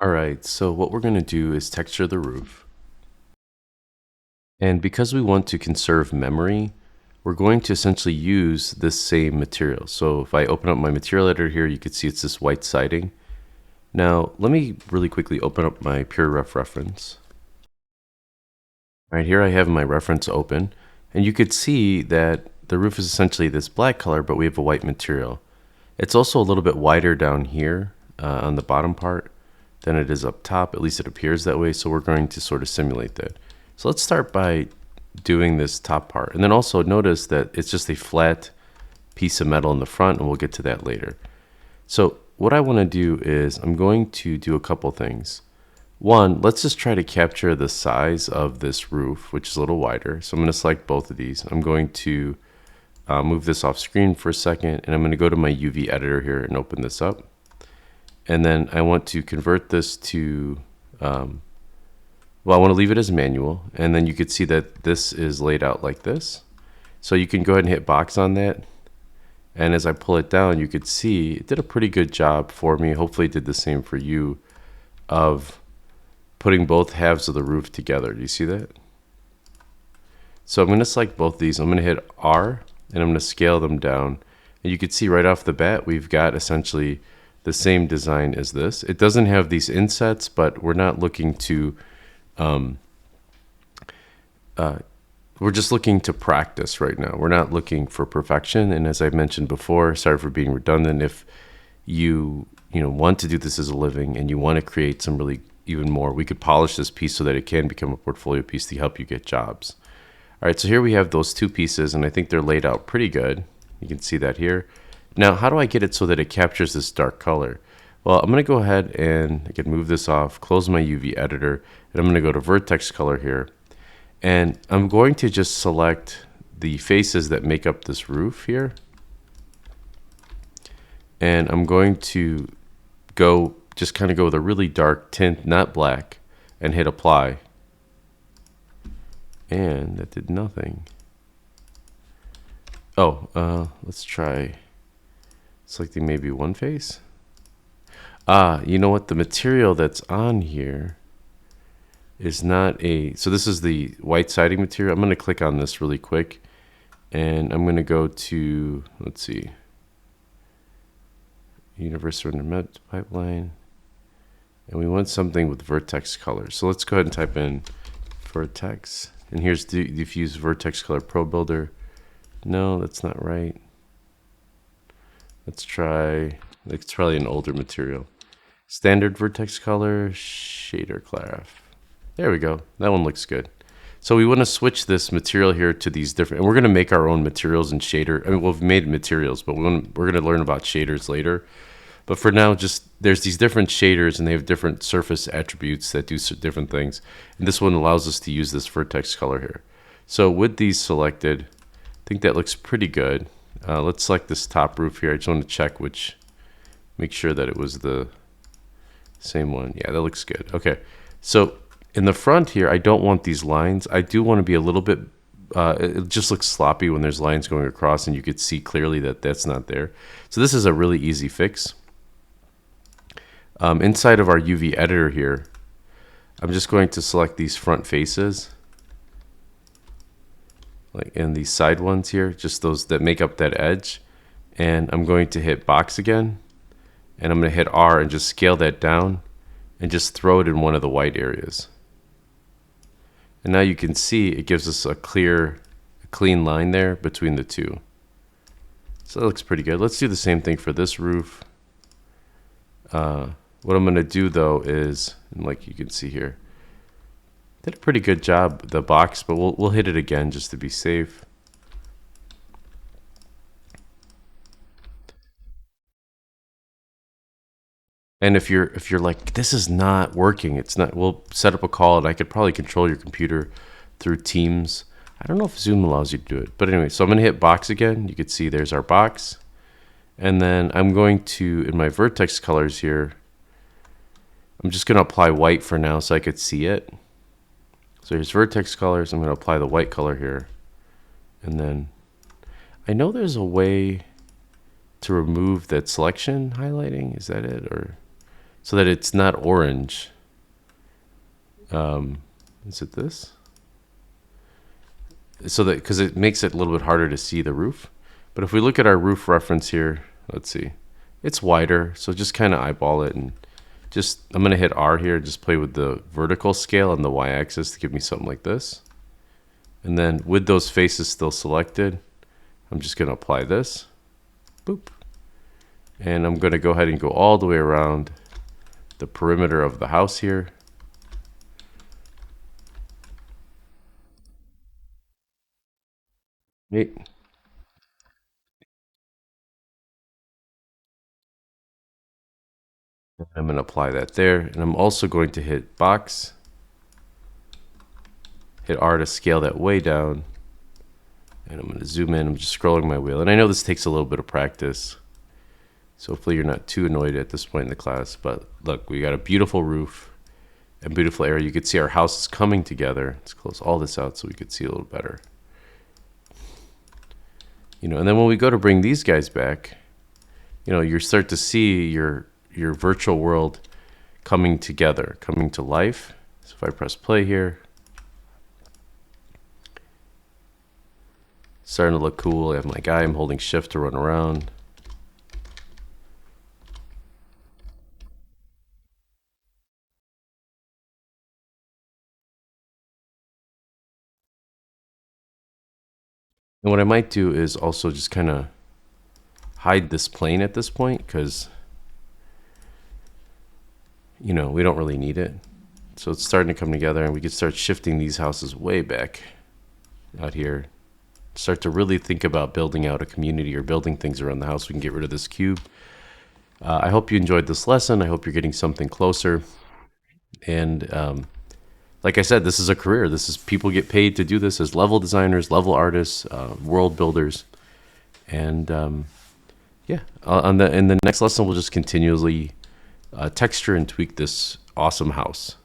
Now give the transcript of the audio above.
All right, so what we're going to do is texture the roof. And because we want to conserve memory, we're going to essentially use this same material. So if I open up my material editor here, you can see it's this white siding. Now, let me really quickly open up my PureRef reference. Right here I have my reference open, and you could see that the roof is essentially this black color, but we have a white material. It's also a little bit wider down here on the bottom part than it is up top. At least it appears that way, so we're going to sort of simulate that. So let's start by doing this top part. And then also notice that it's just a flat piece of metal in the front, and we'll get to that later. So what I want to do is I'm going to do a couple things. One, let's just try to capture the size of this roof, which is a little wider. So I'm going to select both of these. I'm going to move this off screen for a second, and I'm going to go to my UV editor here and open this up. And then I want to convert this to, well, I want to leave it as manual. And then you could see that this is laid out like this. So you can go ahead and hit box on that. And as I pull it down, you could see it did a pretty good job for me. Hopefully it did the same for you of putting both halves of the roof together. Do you see that? So I'm going to select both of these. I'm going to hit R and I'm going to scale them down. And you can see right off the bat, we've got essentially the same design as this. It doesn't have these insets, but we're not looking to, we're just looking to practice right now. We're not looking for perfection. And as I mentioned before, sorry for being redundant, if you want to do this as a living and you want to create some really even more, we could polish this piece so that it can become a portfolio piece to help you get jobs. All right, so here we have those two pieces, and I think they're laid out pretty good. You can see that here. Now, how do I get it so that it captures this dark color? Well, I'm going to go ahead and I can move this off, close my UV editor, and I'm going to go to vertex color here. And I'm going to just select the faces that make up this roof here. And I'm going to just kind of go with a really dark tint, not black, and hit apply. And that did nothing. Oh, let's try selecting maybe one face. You know what? The material that's on here is not so this is the white siding material. I'm going to click on this really quick, and I'm going to go to, let's see, Universal Internet Pipeline, and we want something with vertex color. So let's go ahead and type in vertex, and here's the diffuse vertex color pro builder. No, that's not right. Let's try, it's probably an older material. Standard vertex color, shader clef. There we go. That one looks good. So we want to switch this material here to these different, and we're going to make our own materials and shader. I mean, we've made materials, but we're going to learn about shaders later. But for now, just there's these different shaders, and they have different surface attributes that do different things. And this one allows us to use this vertex color here. So with these selected, I think that looks pretty good. Let's select this top roof here. I just want to check make sure that it was the same one. Yeah, that looks good. Okay, so in the front here, I don't want these lines. I do want to be a little bit, it just looks sloppy when there's lines going across, and you could see clearly that that's not there. So this is a really easy fix. Inside of our UV editor here, I'm just going to select these front faces, and these side ones here, just those that make up that edge. And I'm going to hit box again, and I'm going to hit R and just scale that down and just throw it in one of the white areas. And now you can see it gives us a clean line there between the two. So that looks pretty good. Let's do the same thing for this roof. What I'm going to do though is, and like you can see here, did a pretty good job, the box, but we'll hit it again just to be safe. And if you're like, this is not working, it's not, we'll set up a call, and I could probably control your computer through Teams. I don't know if Zoom allows you to do it, but anyway, so I'm going to hit box again. You can see there's our box. And then I'm going to, in my vertex colors here, I'm just going to apply white for now so I could see it. So here's vertex colors. I'm going to apply the white color here. And then I know there's a way to remove that selection highlighting. Is that it? Or so that it's not orange. Is it this? So that, because it makes it a little bit harder to see the roof. But if we look at our roof reference here, let's see, it's wider. So just kind of eyeball it, and just, I'm going to hit R here, just play with the vertical scale on the y-axis to give me something like this. And then with those faces still selected, I'm just going to apply this. Boop. And I'm going to go ahead and go all the way around the perimeter of the house here. Neat. I'm going to apply that there. And I'm also going to hit box, hit R to scale that way down. And I'm going to zoom in. I'm just scrolling my wheel. And I know this takes a little bit of practice, so hopefully you're not too annoyed at this point in the class. But look, we got a beautiful roof and beautiful area. You could see our house is coming together. Let's close all this out so we could see a little better. You know, and then when we go to bring these guys back, you know, you start to see your virtual world coming together, coming to life. So if I press play here, starting to look cool. I have my guy, I'm holding shift to run around. And what I might do is also just kind of hide this plane at this point, because, you know, we don't really need it. So it's starting to come together, and we could start shifting these houses way back out here. Start to really think about building out a community or building things around the house. We can get rid of this cube. I hope you enjoyed this lesson. I hope you're getting something closer. And like I said, this is a career. This is, people get paid to do this as level designers, level artists, world builders. And yeah, in the next lesson, we'll just continually texture and tweak this awesome house.